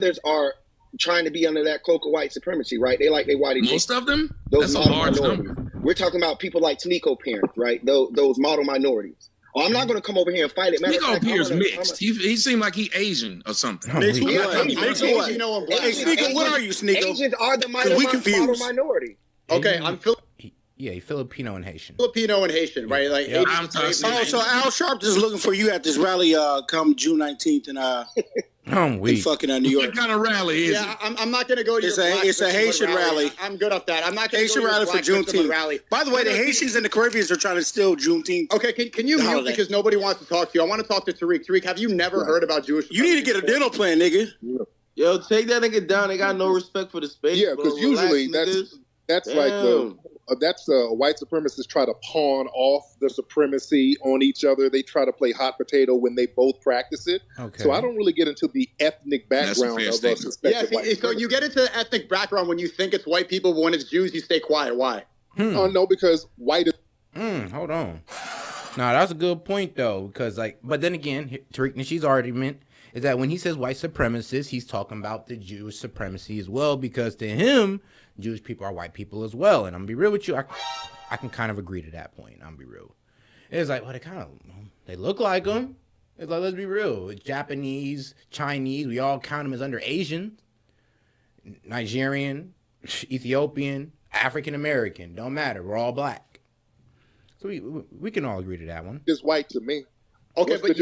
others are trying to be under that cloak of white supremacy, right? They like they white. Most of them? Those That's a model large minorities. number. We're talking about people like Sneeko parents, right? Those model minorities. Oh, I'm not going to come over here and fight it. Sneeko appears mixed. He seemed like he Asian or something. Mixed what? Hey, Sneeko, what are you, Sneeko? Asians are the model minority. Okay, I'm Filipino and Haitian. Filipino and Haitian, right? Like, yeah, so Al Sharp is looking for you at this rally come June 19th in fucking New York. What kind of rally is it? I'm not going to go to it's a Haitian rally. I'm good off that. I'm not going to go to rally for Juneteenth. Rally. By the way, the Haitians and the Caribbeans are trying to steal Juneteenth. Okay, can you mute because nobody wants to talk to you? I want to talk to Tariq. Tariq, have you never heard about Jewish? You need to get a dental plan, nigga. Yo, take that nigga down. They got no respect for the space. Yeah, because usually that's like white supremacists try to pawn off the supremacy on each other. They try to play hot potato when they both practice it. Okay. So I don't really get into the ethnic background of suspected white so you get into the ethnic background when you think it's white people, but when it's Jews, you stay quiet. Why? Oh, no, because white is... Hold on. No, that's a good point, though, because, but then again, Tariq Nasheed's argument is that when he says white supremacists, he's talking about the Jewish supremacy as well, because to him, Jewish people are white people as well. And I'm gonna be real with you, I can kind of agree to that point. I'm gonna be real. It's like, well, they look like them. It's like, let's be real. Japanese, Chinese, we all count them as under Asian, Nigerian, Ethiopian, African American. Don't matter. We're all black. So we can all agree to that one. It's white to me. Okay, but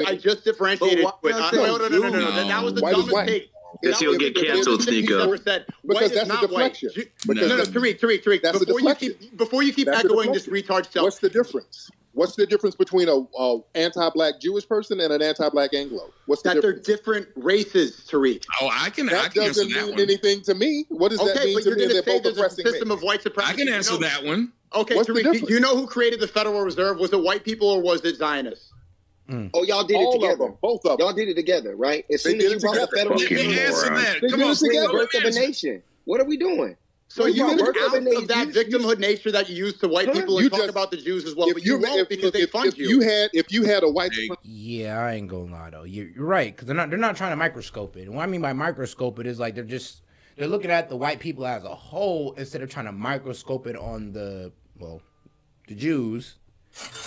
I just differentiated. No. That was the dumbest take. Because you'll get canceled, Sneeko. Because that's a deflection. No, Tariq. Before you keep echoing this retard stuff. What's the difference? What's the difference between a anti-black Jewish person and an anti-black Anglo? What's the difference? They're different races, Tariq. Oh, I can that doesn't mean anything to me. What does that mean to me? They're both oppressing me. System of white supremacy. I can answer that one. Okay, Tariq, do you know who created the Federal Reserve? Was it white people or was it Zionists? Oh, y'all did it together. Both of them. Y'all did it together, right? As soon as you brought the Federal Reserve, come on, birth of a nation. What are we doing? So you get out of that victimhood nature that you use to white people and talk about the Jews as well, but you won't because they fund you. If you had a white... Yeah, I ain't gonna lie, though. You're right, because they're not trying to microscope it. And what I mean by microscope it is like they're looking at the white people as a whole instead of trying to microscope it on the Jews.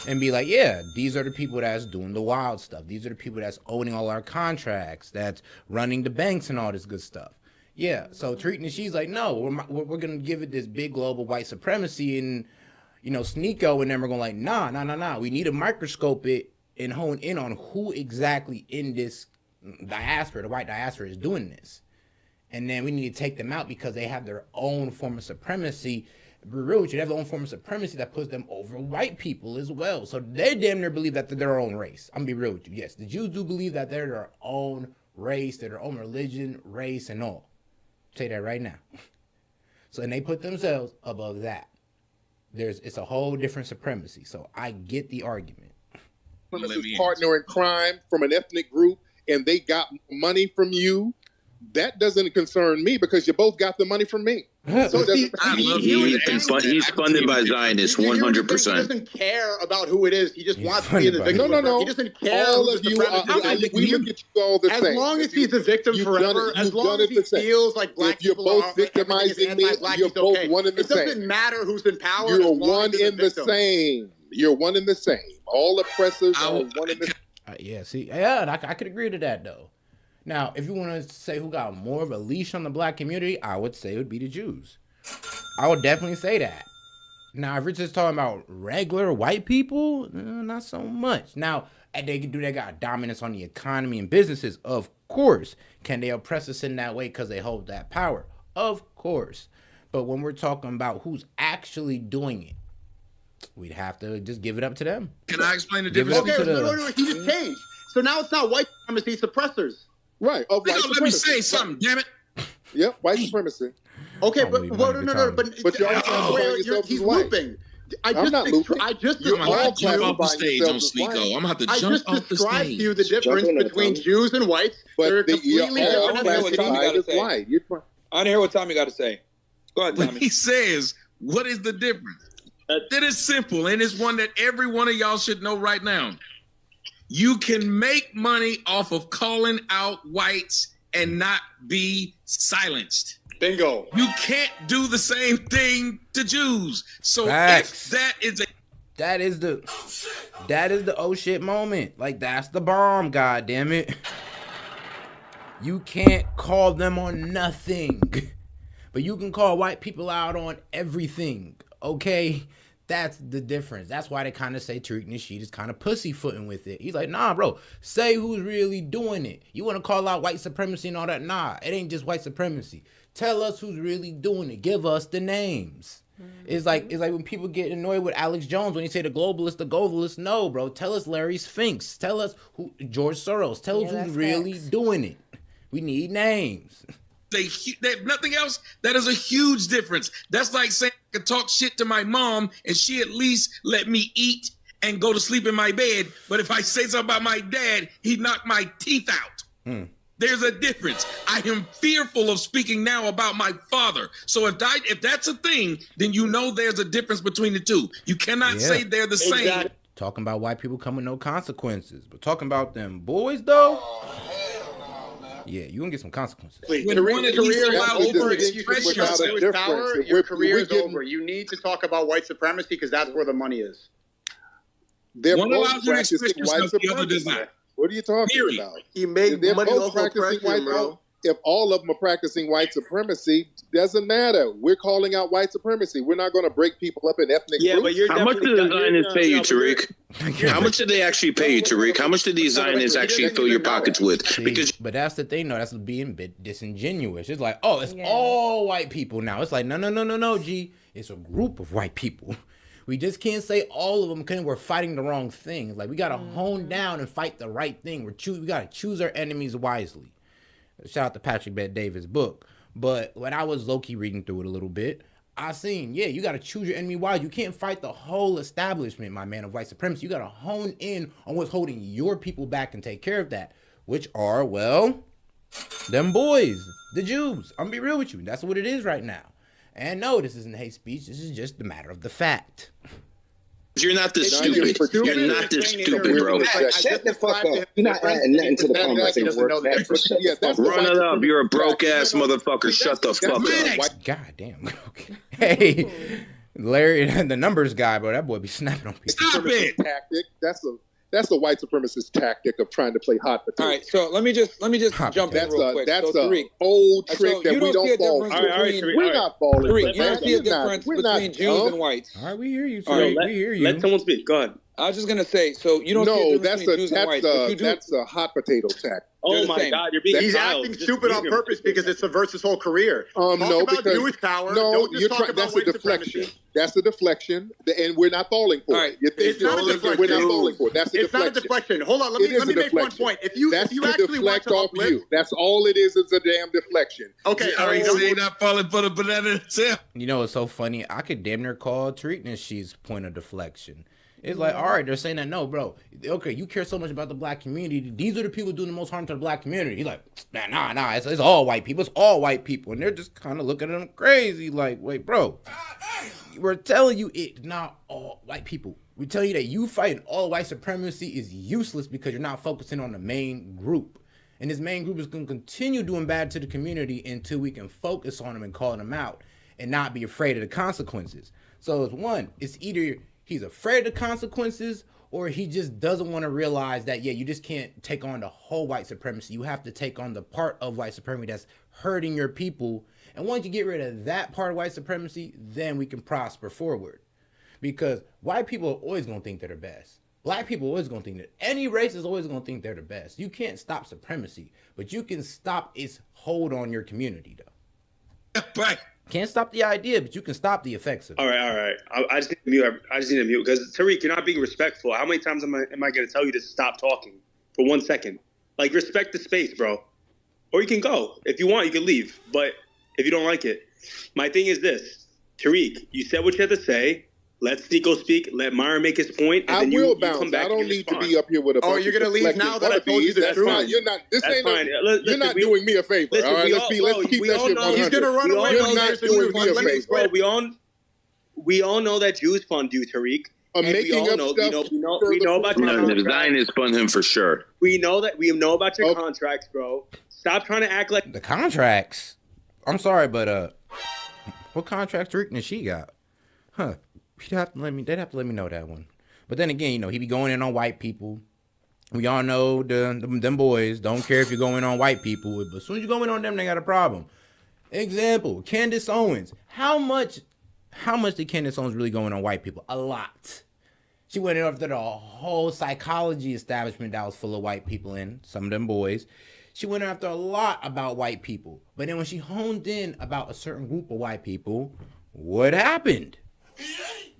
And be like, yeah, these are the people that's doing the wild stuff. These are the people that's owning all our contracts, that's running the banks and all this good stuff. Yeah, so Tariq Nasheed's like, no, we're going to give it this big global white supremacy and, Sneeko and them are going like, nah. We need to microscope it and hone in on who exactly in this diaspora, the white diaspora, is doing this. And then we need to take them out because they have their own form of supremacy. Be real with you, they have their own form of supremacy that puts them over white people as well. So they damn near believe that they're their own race. I'm gonna be real with you. Yes, the Jews do believe that they're their own race, they're their own religion, race, and all. I'll tell you that right now. So, and they put themselves above that. It's a whole different supremacy. So I get the argument. Partner in crime from an ethnic group, and they got money from you. That doesn't concern me because you both got the money from me. So he's funded by Zionists 100%. He doesn't care about who it is. He just wants to be the victim. No. He doesn't care. All of you, we look at you all the same. As long as he's the victim forever, as long as he feels like black people are both victimizing me, you're both one in the same. It doesn't matter who's in power. You're one in the same. You're one in the same. All oppressors are one in the same. I could agree to that, though. Now, if you want to say who got more of a leash on the black community, I would say it would be the Jews. I would definitely say that. Now, if we're just talking about regular white people, not so much. Now, they got dominance on the economy and businesses? Of course. Can they oppress us in that way because they hold that power? Of course. But when we're talking about who's actually doing it, we'd have to just give it up to them. Can I explain the difference? Okay, he just changed. So now it's not white supremacy suppressors. Right. Let me say something, damn it. Yep, white supremacy. Okay, but he's looping. I just jump off the stage on Sneeko. I'm gonna have to jump off the stage. I just described to you the difference between Jews and whites. They're completely different. I want to hear what Tommy got to say. Go ahead, Tommy. When he says, what is the difference? That is simple, and it's one that every one of y'all should know right now. You can make money off of calling out whites and not be silenced. Bingo. You can't do the same thing to Jews. So Facts. if that is the oh shit moment. Like, that's the bomb, god damn it. You can't call them on nothing, but you can call white people out on everything, okay? That's the difference. That's why they kind of say Tariq Nasheed is kind of pussyfooting with it. He's like, nah, bro, say who's really doing it. You want to call out white supremacy and all that? Nah, it ain't just white supremacy. Tell us who's really doing it. Give us the names. It's like when people get annoyed with Alex Jones when he say the globalists. No, bro. Tell us Larry Sphinx. Tell us who George Soros. Tell us who's really doing it. We need names. Nothing else. That is a huge difference. That's like saying I could talk shit to my mom and she at least let me eat and go to sleep in my bed. But if I say something about my dad, he knocked my teeth out. There's a difference. I am fearful of speaking now about my father. So if that's a thing, then you know there's a difference between the two. You cannot say they're the same. Talking about white people come with no consequences, but talking about them boys though. Yeah, you gonna get some consequences. When one career is over, your career is over. You need to talk about white supremacy because that's where the money is. They're both practicing white supremacy. What are you talking about? He made money off oppression, bro. If all of them are practicing white supremacy, doesn't matter. We're calling out white supremacy. We're not going to break people up in ethnic groups. But how much do the Zionists pay you, Tariq? How much do they actually pay you, Tariq? How much do these Zionists actually fill your pockets with? But that's the thing, though. That's being a bit disingenuous. It's like, oh, it's all white people now. It's like, no, G. It's a group of white people. We just can't say all of them because we're fighting the wrong thing. Like, we got to hone down and fight the right thing. We got to choose our enemies wisely. Shout out to Patrick Bet-David's book. But when I was low-key reading through it a little bit, I seen, you got to choose your enemy wisely. You can't fight the whole establishment, my man, of white supremacy. You got to hone in on what's holding your people back and take care of that, which are, well, them boys, the Jews. I'm going to be real with you. That's what it is right now. And no, this isn't hate speech. This is just a matter of the fact. You're not this stupid. You're not this stupid, bro. Shut the fuck up. You're not adding nothing to the conversation. Run it up. You're a broke ass motherfucker. Shut the fuck up. God damn. Okay. Hey, Larry, the numbers guy, bro. That boy be snapping on people. Stop it. Tactic. That's the white supremacist tactic of trying to play hot potato. All right, so let me just jump in real quick. That's an old trick that we don't fall for. We're not falling. You don't see a difference between Jews and whites. All right, we hear you. We hear you. Let someone speak. Go ahead. I was just gonna say, so you don't see a difference between Jews and whites. That's a hot potato tactic. Oh my God, you're being He's acting stupid on purpose because it subverts his whole career. No, because Jewish power. No, that's a deflection. That's a deflection, and we're not falling for it. It's not a deflection. We're not falling for it. That's a deflection. It's not a deflection. Hold on, let me make one point. If you actually want to uplift, that's all it is a damn deflection. Okay, all right. He's not falling for the banana himself. You know what's so funny? I could damn near call Tariq Nasheed's point of deflection. It's like, all right, they're saying that, no, bro. Okay, you care so much about the black community. These are the people doing the most harm to the black community. He's like, nah, it's all white people. It's all white people. And they're just kind of looking at him crazy like, wait, bro. We're telling you it's not all white people. We tell you that you fighting all white supremacy is useless because you're not focusing on the main group. And this main group is going to continue doing bad to the community until we can focus on them and call them out and not be afraid of the consequences. So it's either he's afraid of the consequences, or he just doesn't want to realize that, you just can't take on the whole white supremacy. You have to take on the part of white supremacy that's hurting your people. And once you get rid of that part of white supremacy, then we can prosper forward. Because white people are always going to think they're the best. Black people are always going to think that. Any race is always going to think they're the best. You can't stop supremacy, but you can stop its hold on your community, though. Right. Can't stop the idea, but you can stop the effects of it. All right. I just need to mute because Tariq, you're not being respectful. How many times am I going to tell you to stop talking for 1 second? Like, respect the space, bro. Or you can go if you want. You can leave, but if you don't like it, my thing is this: Tariq, you said what you had to say. Let Nico speak. Let Myron make his point. And then you come back. I don't need to be up here with a. Oh, you're gonna leave now that I told you the truth. You're not. This ain't. You're not doing me a favor. All right, let's keep that shit 100. He's gonna run away. You're not doing me a favor, bro. We all know that Jews fund you, Tariq. I'm making up stuff. We know about your contracts. The Zionists fund him for sure. We know about your contracts, bro. Stop trying to act like the contracts. I'm sorry, but what contracts Tariq Nasheed got? Huh? They'd have to let me know that one. But then again, you know, he be going in on white people. We all know them boys don't care if you're going on white people, but as soon as you go in on them, they got a problem. Example: Candace Owens. How much did Candace Owens really going on white people? A lot. She went in after the whole psychology establishment that was full of white people in, some of them boys. She went after a lot about white people. But then when she honed in about a certain group of white people, what happened?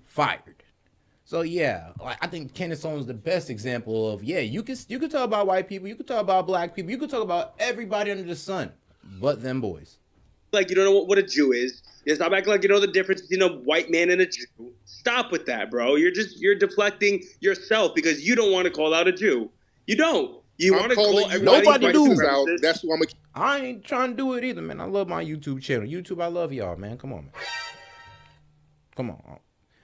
Fired. So yeah, I think Candace Owens is the best example of, yeah, you can talk about white people, you can talk about black people, you can talk about everybody under the sun, but them boys. Like you don't know what a Jew is. You stop acting like you know the difference between a white man and a Jew. Stop with that, bro. You're deflecting yourself because you don't want to call out a Jew. You don't. You want to call everybody nobody do. Out. That's what I ain't trying to do it either, man. I love my YouTube channel. YouTube, I love y'all, man. Come on, man. Come on.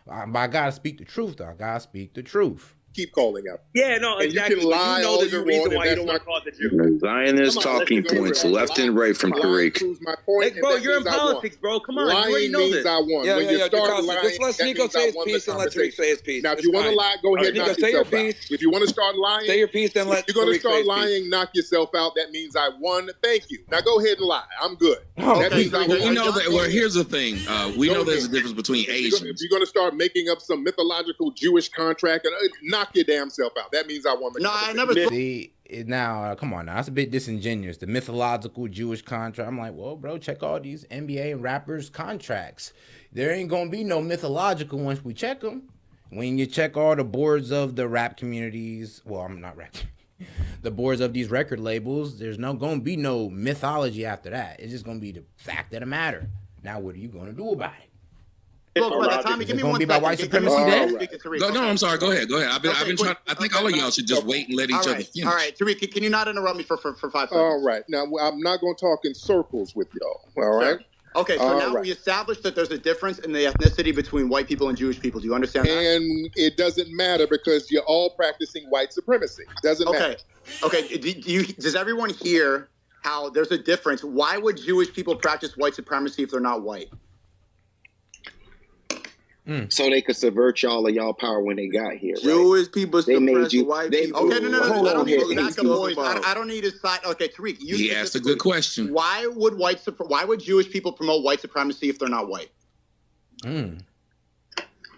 I gotta speak the truth, though. I gotta speak the truth. Keep calling out. Yeah, no, and exactly. You can lie know there's a reason why you don't want to call it the Jew. Zionist talking points left and right from Tariq. Bro, you're in politics, bro. Come on, you already know this. I won. When you start lying, just let Sneeko say his piece and let Tariq say his piece. Now, if you want to lie, go ahead and knock yourself out. If you want to start lying, say your piece, then let you're going to start lying, knock yourself out. That means I won. Thank you. Now go ahead and lie. I'm good. Okay, we know that. Well, here's the thing. We know there's a difference between Asians. If you're going to start making up some mythological Jewish contract, knock your damn self out. That means I won the I never see now. Come on, now that's a bit disingenuous. The mythological Jewish contract. I'm like, well, bro, check all these NBA and rappers' contracts. There ain't gonna be no mythological once we check them. When you check all the boards of the rap communities, well, I'm not rap. The boards of these record labels, there's gonna be no mythology after that. It's just gonna be the fact of the matter. Now, what are you gonna do about it? Look, by the time you give me one second, white supremacy then? No, I'm sorry. Go ahead. I've been trying. I think all of y'all should just wait and let each other finish. All right, Tariq, can you not interrupt me for 5 seconds? All right. Now, I'm not going to talk in circles with y'all. All right? Okay, so now we established that there's a difference in the ethnicity between white people and Jewish people. Do you understand that? And it doesn't matter because you're all practicing white supremacy. Doesn't matter. Okay. Does everyone hear how there's a difference? Why would Jewish people practice white supremacy if they're not white? So they could subvert y'all power when they got here. Jewish people suppress white people. Okay, no. I don't need back up, boys. I don't need his side. Okay, Tariq, he asked a good question. Why would Jewish people promote white supremacy if they're not white?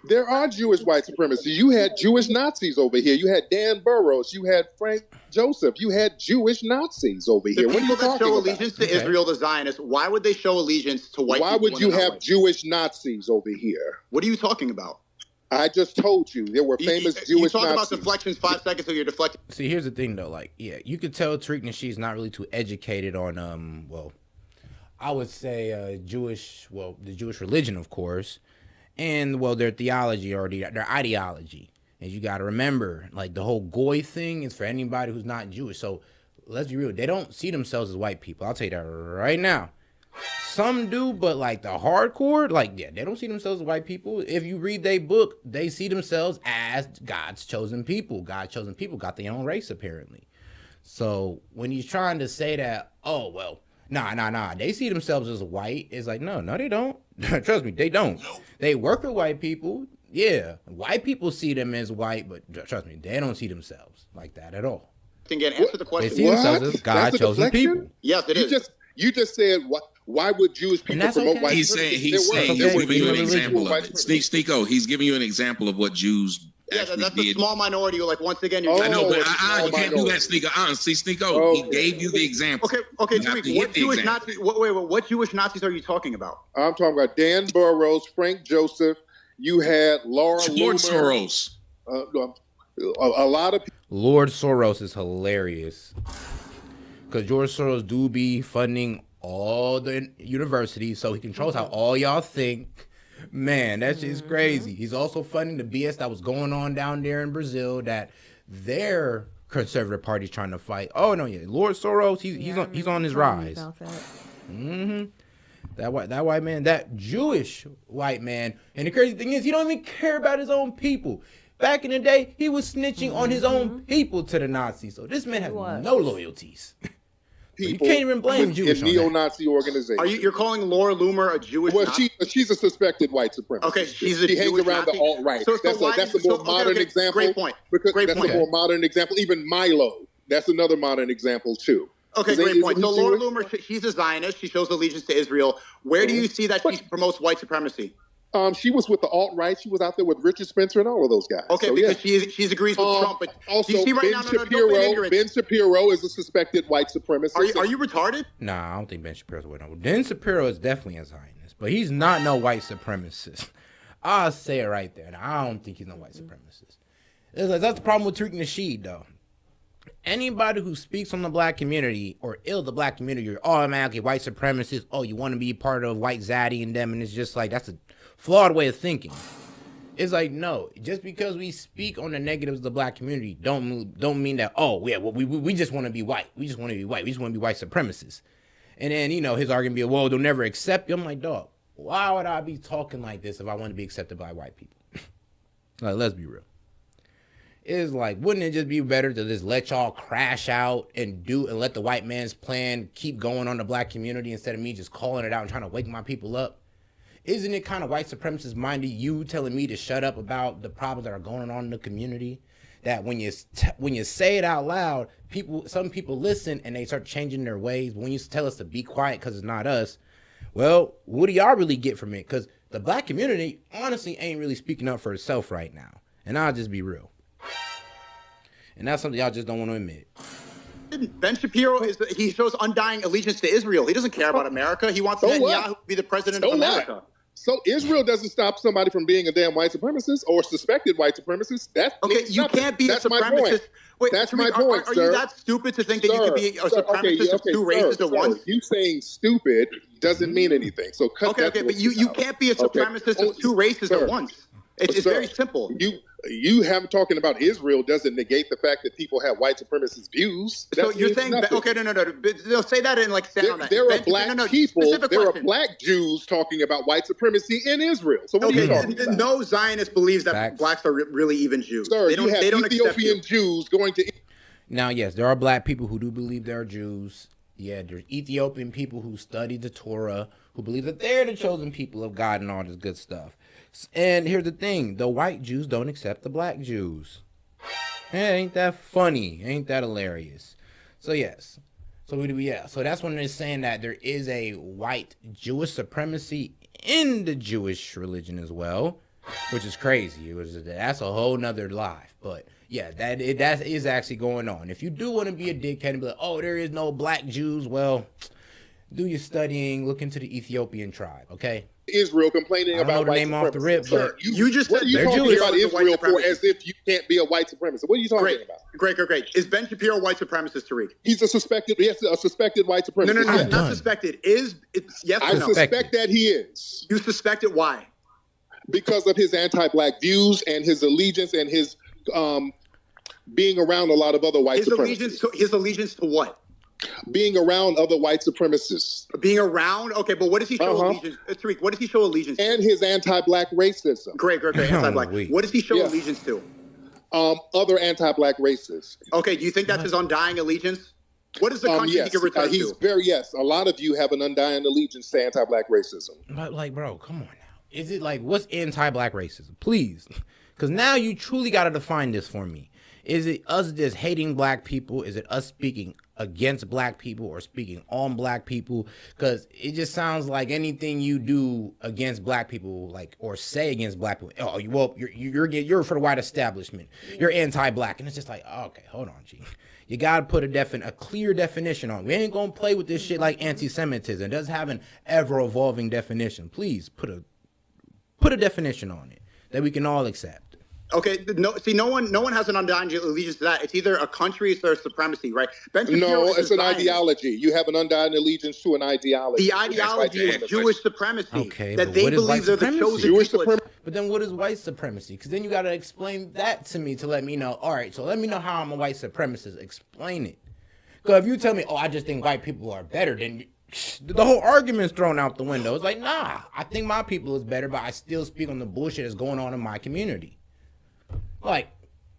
There are Jewish white supremacy. You had Jewish Nazis over here. You had Dan Burroughs. You had Frank Joseph. You had Jewish Nazis over here. The people that show allegiance to Israel, the Zionists, why would they show allegiance to white people? Why would you have Jewish Nazis over here? What are you talking about? I just told you there were famous Jewish Nazis. You talk about deflections 5 seconds ago, you're deflecting. See, here's the thing though. Like, yeah, you could tell Tariq Nasheed's not really too educated on, well, I would say the Jewish religion, of course. And, well, their theology or their ideology. And you got to remember, like, the whole Goy thing is for anybody who's not Jewish. So, let's be real. They don't see themselves as white people. I'll tell you that right now. Some do, but, like, the hardcore, like, yeah, they don't see themselves as white people. If you read their book, they see themselves as God's chosen people. God's chosen people got their own race, apparently. So, when he's trying to say that, oh, well, nah, they see themselves as white, it's like, no, they don't. Trust me, they don't. They work with white people. Yeah, white people see them as white, but trust me, they don't see themselves like that at all. Again, answer the question. They see themselves as God-chosen people. Yes, it is. You just said, why would Jewish people promote white supremacy? He's giving you an example of it. Sneeko, he's giving you an example of what Jews that's a small minority. Like, once again, I know, but you can't do that, Sneeko. See, Sneeko, he gave you the example. Okay, Tariq, what Jewish Nazis? What Jewish Nazis are you talking about? I'm talking about Dan Burroughs, Frank Joseph. You had Laura Lord Soros. A lot of people. Lord Soros is hilarious because George Soros do be funding all the universities, so he controls how all y'all think. Man, that shit's crazy. He's also funding the BS that was going on down there in Brazil that their conservative party's trying to fight. Oh no, yeah, Lord Soros, he's on his rise. That white man, that Jewish white man, and the crazy thing is, he don't even care about his own people. Back in the day, he was snitching on his own people to the Nazis. So this man has no loyalties. people you can't even blame Jewish in neo-Nazi organizations. You're calling Laura Loomer a Jewish? Well, she's a suspected white supremacist. Okay, she hangs around the alt-right. That's a more modern example. Great point. That's a more modern example. Even Milo, that's another modern example too. Okay, great point. So Laura Loomer, she's a Zionist. She shows allegiance to Israel. Where do you see that she promotes white supremacy? She was with the alt-right. She was out there with Richard Spencer and all of those guys. Okay, so, because she agrees with Trump. But also, you see right Ben Shapiro is a suspected white supremacist. Are you retarded? Nah, I don't think Ben Shapiro's a white supremacist. Ben Shapiro is definitely a Zionist, but he's not no white supremacist. I'll say it right there. I don't think he's no white supremacist. That's the problem with Tariq Nasheed, though. Anybody who speaks on the black community or ill the black community, you're automatically white supremacist. Oh, you want to be part of white Zaddy and them, and it's just like, that's a flawed way of thinking. It's like, no, just because we speak on the negatives of the black community don't mean that, oh yeah, well, we just want to be white. We just want to be white. We just want to be white supremacists. And then, his argument be, well, they'll never accept you. I'm like, dog, why would I be talking like this if I want to be accepted by white people? Like, let's be real. It's like, wouldn't it just be better to just let y'all crash out and let the white man's plan keep going on the black community instead of me just calling it out and trying to wake my people up? Isn't it kind of white supremacist minded you telling me to shut up about the problems that are going on in the community? That when you say it out loud, some people listen and they start changing their ways. But when you tell us to be quiet because it's not us, well, what do y'all really get from it? Because the black community honestly ain't really speaking up for itself right now. And I'll just be real. And that's something y'all just don't want to admit. Ben Shapiro he shows undying allegiance to Israel. He doesn't care about America. He wants Netanyahu to be the president of America. So Israel doesn't stop somebody from being a damn white supremacist or suspected white supremacist. You can't be a supremacist. Wait, that's my point, Are you that stupid to think that you could be a supremacist of two races at once? You saying stupid doesn't mean anything. So cut that. Okay, but you can't be a supremacist of two races at once. It's very simple. You have talking about Israel doesn't negate the fact that people have white supremacist views. So you're saying no. They'll say that and stand on that. There are black people. There are black Jews talking about white supremacy in Israel. So what are you talking about? No Zionist believes that blacks are really even Jews. Sir, they don't Ethiopian Jews going to. Now, yes, there are black people who do believe they're Jews. Yeah, there's Ethiopian people who study the Torah, who believe that they're the chosen people of God and all this good stuff. And here's the thing, the white Jews don't accept the black Jews. Ain't that funny? Ain't that hilarious? So yes. So that's when they're saying that there is a white Jewish supremacy in the Jewish religion as well, which is crazy. That's a whole nother life. But yeah, that is actually going on. If you do want to be a dickhead and be like, oh, there is no black Jews, well, do your studying, look into the Ethiopian tribe, okay? Israel complaining about white supremacy. Off the rip, but you just what are you talking about Israel for as if you can't be a white supremacist? What are you talking about? Great. Is Ben Shapiro a white supremacist, Tariq? He's a suspected white supremacist. No, not suspected. Yes I suspect that he is. You suspect it? Why? Because of his anti-black views and his allegiance and his being around a lot of other white supremacists. His allegiance to what? Being around other white supremacists. Being around? Okay, but what does he show allegiance? Tariq, what does he show allegiance to? And his anti-black racism. Great. Anti-black. What does he show allegiance to? Other anti-black racists. Okay, do you think that's his undying allegiance? What is the country he can return to? Yes, a lot of you have an undying allegiance to anti-black racism. But like, bro, come on now. Is it like, what's anti-black racism? Please. Because now you truly got to define this for me. Is it us just hating black people? Is it us speaking against black people or speaking on black people? Because it just sounds like anything you do against black people, like, or say against black people, oh, well, you're for the white establishment. You're anti-black. And it's just like, oh, okay, hold on, G. You got to put a clear definition on. We ain't going to play with this shit like anti-Semitism. It does have an ever-evolving definition. Please put a definition on it that we can all accept. Okay, no one has an undying allegiance to that. It's either a country or supremacy, right? No, it's an ideology. You have an undying allegiance to an ideology. The ideology is Jewish supremacy. Okay, that they believe they're the chosen Jewish supremacy. But then what is white supremacy? Because then you got to explain that to me to let me know. All right, so let me know how I'm a white supremacist. Explain it. Because if you tell me, oh, I just think white people are better, then the whole argument's thrown out the window. It's like, nah, I think my people is better, but I still speak on the bullshit that's going on in my community. Like,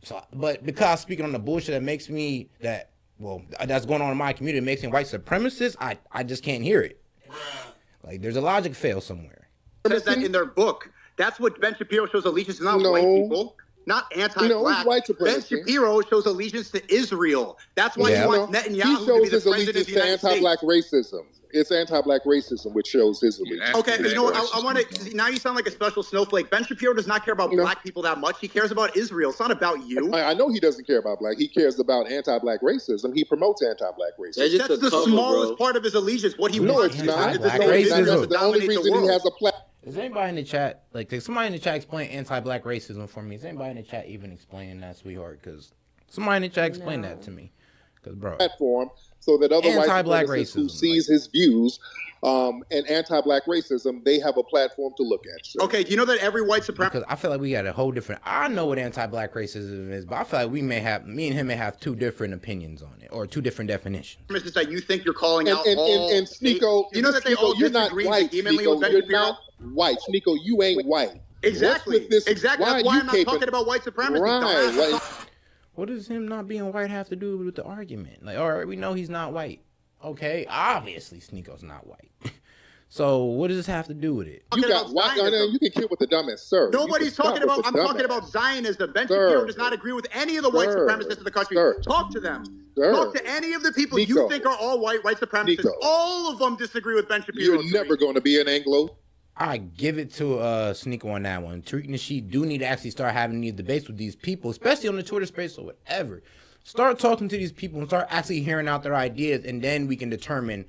so, but because speaking on the bullshit that makes me, that well, that's going on in my community makes him white supremacist, I just can't hear it. Like, there's a logic fail somewhere. It says that in their book. That's what Ben Shapiro shows allegiance to, not white people, not anti-black. Ben Shapiro shows allegiance to Israel. That's why he wants Netanyahu to be the president of the United States. Anti-black racism. It's anti-black racism which shows his allegiance. Okay, you know what? I want to. Now you sound like a special snowflake. Ben Shapiro does not care about black people that much. He cares about Israel. It's not about you. I know he doesn't care about black. He cares about anti-black racism. He promotes anti-black racism. That's the smallest part of his allegiance. What he wants. No, it's not. The only reason he has a platform. Is anybody in the chat, like somebody in the chat explain anti-black racism for me? Is anybody in the chat even explaining that, sweetheart? Because somebody in the chat explain that to me. Because, bro. Platform so that other anti-black white racism who sees his views and anti-black racism, they have a platform to look at. So. Okay, do you know that every white supremacist? Because I feel like we got a whole different. I know what anti-black racism is, but I feel like me and him may have two different opinions on it, or two different definitions. That you think you're calling out and Sneeko, you know that they all you're not white. Sneeko, you're not white. Sneeko, you ain't white. Exactly. Exactly. That's why I'm not talking about white supremacy. Right. What does him not being white have to do with the argument? Like, all right, we know he's not white. Okay, obviously Sneeko's not white. So what does this have to do with it? You got white. You can kill with the dumbest, sir. Nobody's talking about. I'm talking about Zionism. Ben Shapiro does not agree with any of the white supremacists in the country. Talk to them. Talk to any of the people you think are all white supremacists. All of them disagree with Ben Shapiro. You're never going to be an Anglo. I give it to Sneeko on that one. Tariq Nasheed do need to actually start having these debates with these people, especially on the Twitter space or whatever. Start talking to these people and start actually hearing out their ideas, and then we can determine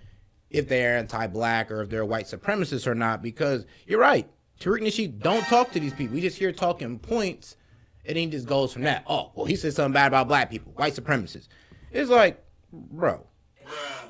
if they're anti-black or if they're white supremacists or not. Because you're right, Tariq Nasheed don't talk to these people. We just hear talking points, and then he just goes from that. Oh, well, he said something bad about black people, white supremacists. It's like, bro.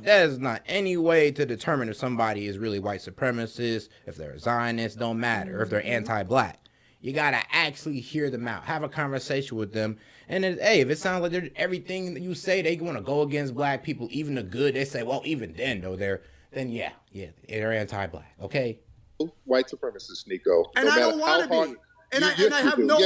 That is not any way to determine if somebody is really white supremacist, if they're Zionists, don't matter, or if they're anti-black. You got to actually hear them out, have a conversation with them. And then, hey, if it sounds like everything that you say, they want to go against black people, even the good, they say, well, even then, though, they're anti-black, okay? White supremacist, Sneeko. And I don't want to be. And I have no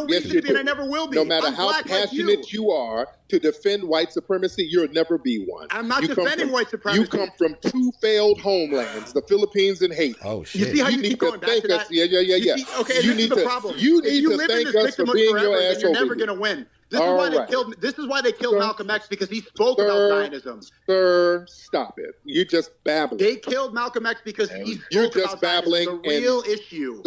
reason to be, and I never will be. No matter how passionate you are to defend white supremacy, you'll never be one. I'm not defending white supremacy. You come from two failed homelands, the Philippines and Haiti. Oh, shit. You see how you keep going back to that? Yeah. Okay, this is the problem. You need to thank us for being your ass over. You're never going to win. This is why they killed Malcolm X, because he spoke about Zionism. Sir, stop it. You're just babbling. They killed Malcolm X because he spoke about Zionism, the real issue.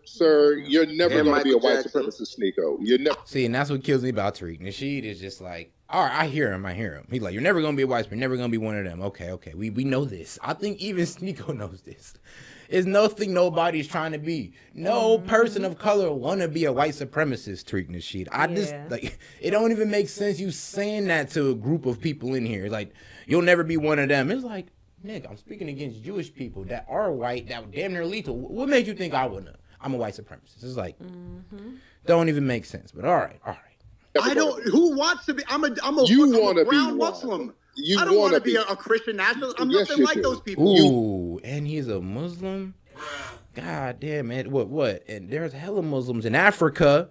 Sir, you're never going to be a white supremacist, Sneeko. You're never. See, and that's what kills me about Tariq Nasheed is just like, all right, I hear him. He's like, you're never going to be a white supremacist. You're never going to be one of them. Okay. We know this. I think even Sneeko knows this. It's nothing nobody's trying to be. No person of color want to be a white supremacist, Tariq Nasheed. Just, like, it don't even make sense you saying that to a group of people in here. Like, you'll never be one of them. It's like, nigga, I'm speaking against Jewish people that are white, that would damn near lethal. What made you think I'm a white supremacist? It's like, don't even make sense. But all right. I don't. Who wants to be? I'm a brown Muslim. I don't want to be a Christian nationalist. I'm nothing like those people. Ooh, and he's a Muslim? God damn, man. What? And there's hella Muslims in Africa.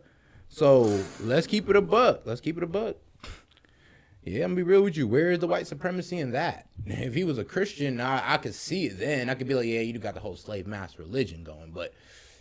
So let's keep it a buck. Yeah, I'm gonna be real with you. Where is the white supremacy in that? If he was a Christian, I could see it then. I could be like, yeah, you got the whole slave master religion going. But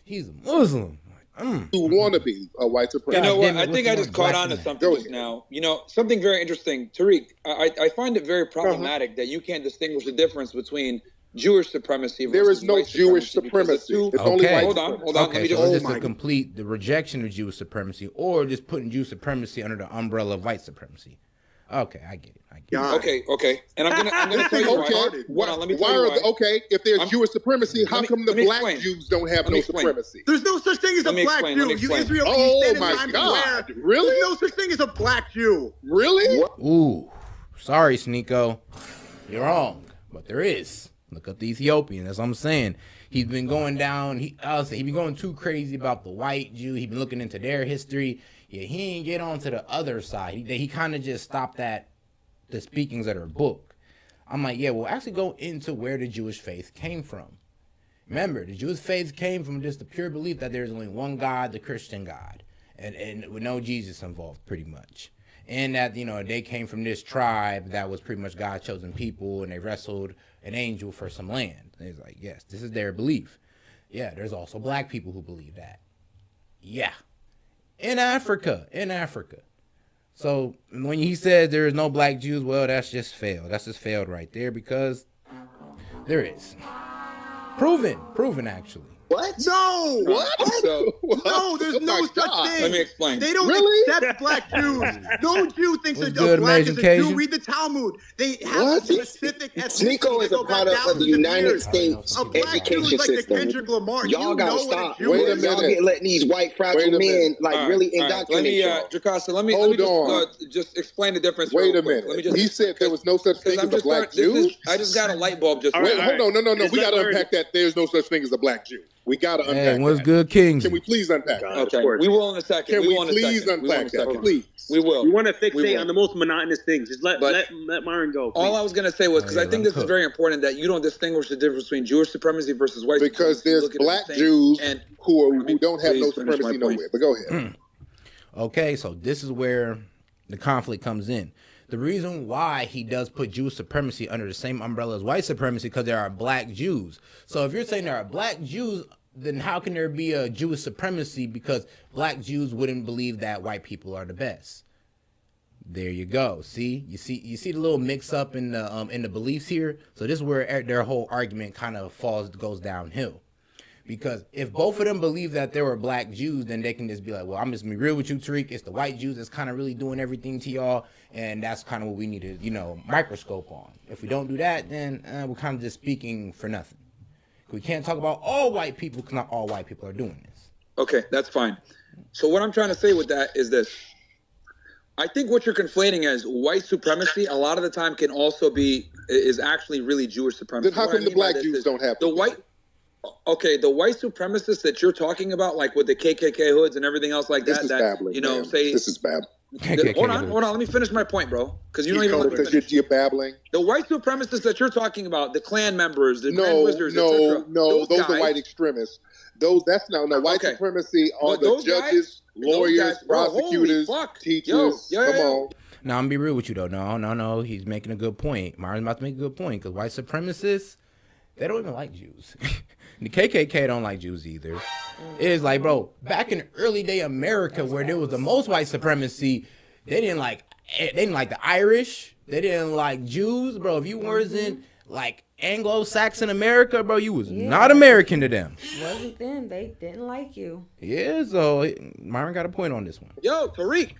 he's a Muslim. You want to be a white supremacist. You know what? I think I just caught on to something just now. You know, something very interesting. Tariq, I find it very problematic that you can't distinguish the difference between Jewish supremacy versus there is no Jewish supremacy. It's only white supremacy. Hold on. Let me just complete the rejection of Jewish supremacy or just putting Jewish supremacy under the umbrella of white supremacy. Okay, I get it. Okay. And I'm gonna tell you why. Let me tell you why. Okay, if there's Jewish supremacy, how come the black Jews don't have no supremacy? There's no such thing as a black Jew. Israel, oh my God! Really? There's no such thing as a black Jew. Really? Ooh, sorry, Sneeko. You're wrong, but there is. Look up the Ethiopian. That's what I'm saying. He's been going down. He's been going too crazy about the white Jew. He's been looking into their history. Yeah, he ain't get on to the other side. He kind of just stopped at the speakings of her book. I'm like, yeah, well, actually go into where the Jewish faith came from. Remember, the Jewish faith came from just the pure belief that there's only one God, the Christian God, and with no Jesus involved, pretty much. and that, they came from this tribe that was pretty much God's chosen people, and they wrestled an angel for some land. And he's like, yes, this is their belief. Yeah, there's also black people who believe that. Yeah. In Africa. So when he says there is no black Jews, well, that's just failed. That's just failed right there, because there is. Proven actually. What? No! What? No, there's no such thing. Let me explain. They don't accept black Jews. No Jew thinks a black is a Jew. Read the Talmud. They have a specific ethnicity. Nico is a product of the United States education system. Y'all gotta stop. Wait a minute. Y'all get letting these white fragile men really indoctrinate y'all. Jocasta, let me just explain the difference. Wait a minute. He said there was no such thing as a black Jew. I just got a light bulb. Wait, hold on. No. We got to unpack that. There's no such thing as a black Jew. We got to unpack that. What's good, Kings? Can we please unpack that? Okay, we will in a second. Can we please unpack that? Please. We will. We want to fixate on the most monotonous things. Just let Myron go. Please. All I was going to say was, because I think this is very important, that you don't distinguish the difference between Jewish supremacy versus white supremacy. Because there's black Jews who don't have no supremacy nowhere. But go ahead. Okay, so this is where the conflict comes in. The reason why he does put Jewish supremacy under the same umbrella as white supremacy, because there are black Jews. So if you're saying there are black Jews, then how can there be a Jewish supremacy? Because black Jews wouldn't believe that white people are the best. There you go. See, you see the little mix up in the beliefs here. So this is where their whole argument kind of goes downhill. Because if both of them believe that there were black Jews, then they can just be like, well, I'm just gonna be real with you, Tariq. It's the white Jews that's kind of really doing everything to y'all, and that's kind of what we need to, microscope on. If we don't do that, then we're kind of just speaking for nothing. We can't talk about all white people, because not all white people are doing this. Okay, that's fine. So what I'm trying to say with that is this. I think what you're conflating as white supremacy a lot of the time can also is actually really Jewish supremacy. Then how come the black Jews don't have the white? Okay, the white supremacists that you're talking about, like with the KKK hoods and everything else like this that, babbling, this is babbling. Hold on, let me finish my point, bro. Because you don't even let me finish. You're babbling. The white supremacists that you're talking about, the Klan members, the Grand Wizards, etc. Those are white extremists. White supremacy are the judges, lawyers, prosecutors, teachers. Come on. Now, I'm gonna be real with you though. No. He's making a good point. Myron's about to make a good point, because white supremacists, they don't even like Jews. The KKK don't like Jews either. It's like, bro, back in early day America, where there was the most white supremacy, they didn't like the Irish. They didn't like Jews, bro. If you wasn't like Anglo-Saxon America, bro, you was not American to them. Wasn't them. They didn't like you. Yeah, so Myron got a point on this one. Yo, Tariq,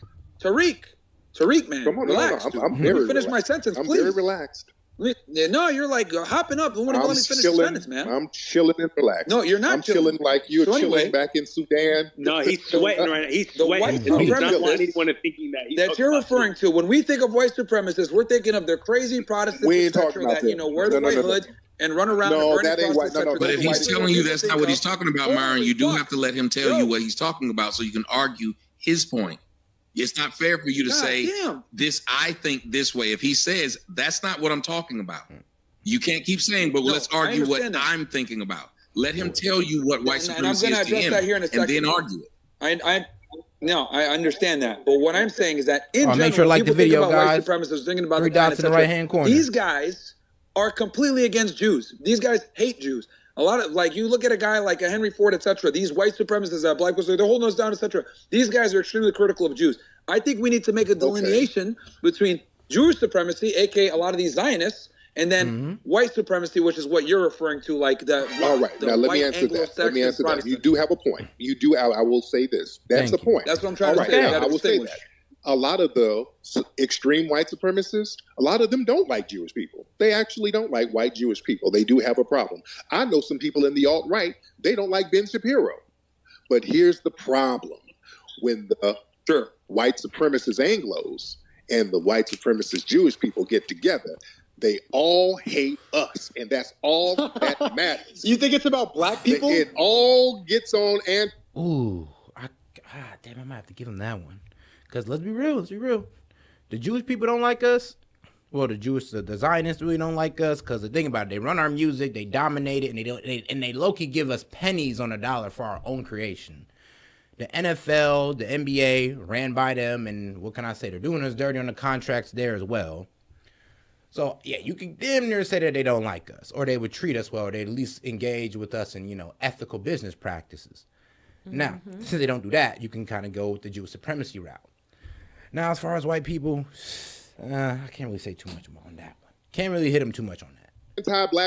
man. Come on, relax. I'm very finish my sentence, please. I'm very relaxed. No, you're like hopping up. You won't even let me finish the sentence, man. I'm chilling and relaxed. No, you're not. I'm chilling like you're chilling back in Sudan. No, he's sweating right now. He's sweating. He's not want anyone thinking that you're referring to. When we think of white supremacists, we're thinking of their crazy Protestant etc. that wear the white hood and run around. No, that ain't white. But if he's telling you that's not what he's talking about, Myron, you do have to let him tell you what he's talking about, so you can argue his point. It's not fair for you to say this. I think this way. If he says that's not what I'm talking about. You can't keep saying, but let's argue what I'm thinking about. Let him tell you what white supremacy is to him, and then argue it. I understand that. But what I'm saying is that in general, make sure to like the video, guys. White supremacists thinking about 3 dots in the right-hand corner. These guys are completely against Jews. These guys hate Jews. A lot of, you look at a guy like a Henry Ford, etc. These white supremacists, black people, they're holding us down, etc. These guys are extremely critical of Jews. I think we need to make a delineation between Jewish supremacy, aka a lot of these Zionists, and then white supremacy, which is what you're referring to, like the. All right, now let me answer that. You do have a point. You do. I will say this. That's the point. That's what I'm trying to say. I will say that. A lot of the extreme white supremacists, a lot of them don't like Jewish people. They actually don't like white Jewish people. They do have a problem. I know some people in the alt-right, they don't like Ben Shapiro. But here's the problem. When the white supremacist Anglos and the white supremacist Jewish people get together, they all hate us, and that's all that matters. You think it's about black people? It all gets on and... Ooh, damn, I might have to give him that one. Because let's be real, the Jewish people don't like us. Well, the Zionists really don't like us, because the thing about it, they run our music, they dominate it, and they low-key give us pennies on a dollar for our own creation. The NFL, the NBA ran by them, and what can I say? They're doing us dirty on the contracts there as well. So, yeah, you can damn near say that they don't like us, or they would treat us well, or they at least engage with us in, you know, ethical business practices. Now, since they don't do that, you can kind of go with the Jewish supremacy route. Now, as far as white people, I can't really say too much more on that one. Can't really hit them too much on that. Anti-black